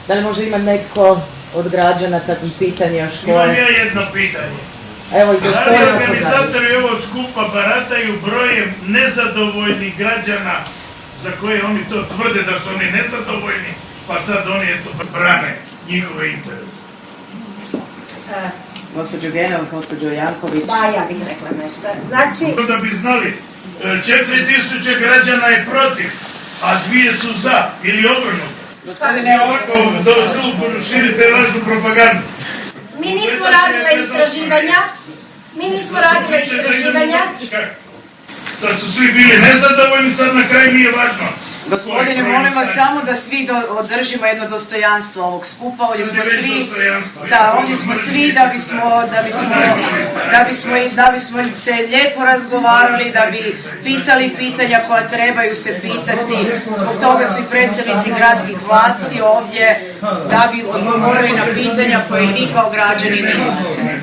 Da li može imati netko od građana takvim pitanje još koje? Imam ja jedno pitanje. Evo i gospodina Da li organizatori ovog skupa barataju brojem nezadovoljnih građana za koje oni to tvrde da su oni nezadovoljni, pa sad oni eto brane njihove interese? Gospođo Genov, gospođo Janković. Da, ja bih rekla nešto. Znači... Da bi znali, 4000 građana je protiv, a 2 su za ili obrnuto. Gospodine, tu širite lažnu propagandu. Mi nismo radili istraživanja. Sad su svi bili nezadovoljni, sad na kraju nije važno. Gospodine, molim vas samo da svi održimo jedno dostojanstvo ovog skupa. Ovdje smo svi da bismo se lijepo razgovarali, da bi pitali pitanja koja trebaju se pitati. Zbog toga su i predstavnici gradskih vlasti ovdje da bi odgovorili na pitanja koje i vi kao građani imate.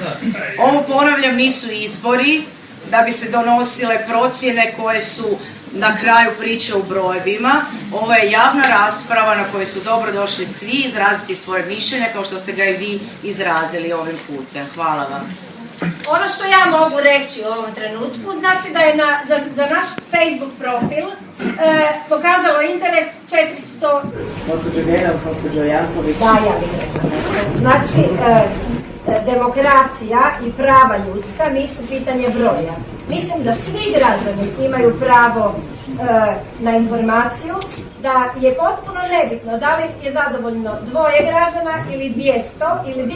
Ovo, ponavljam, nisu izbori da bi se donosile procjene koje su na kraju priče u brojevima. Ovo je javna rasprava na kojoj su dobro došli svi izraziti svoje mišljenje kao što ste ga i vi izrazili ovim putem. Hvala vam. Ono što ja mogu reći u ovom trenutku, znači da je za naš Facebook profil pokazalo interes 400... Gospođo Genov, gospođo Janković. Da, ja bih rekla nešto. Znači, demokracija i prava ljudska nisu pitanje broja. Mislim da svi građani imaju pravo na informaciju, da je potpuno nebitno da li je zadovoljno 2 građana ili 200 ili 2000,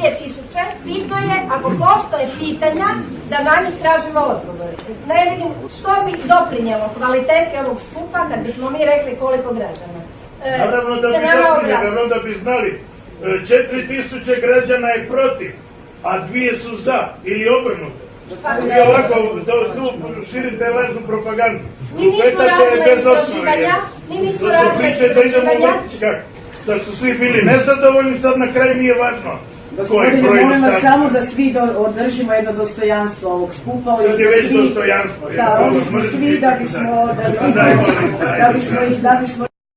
bitno je ako postoje pitanja da na njih tražimo odgovor. Ne vidim što bi doprinjelo kvaliteti ovog skupa kad bismo mi rekli koliko građana. Naravno da bi znali, 4000 građana je protiv, a 2 su za ili obrnuto. Vi ovako tu širite lažnu propagandu. Mi nismo radili istraživanja. Sad su svi bili nezadovoljni, sad na kraju nije važno. Gospodine, molim vas samo da svi održimo jedno dostojanstvo ovog skupa. Sad je već dostojanstvo. Da, ovdje smo svi da bismo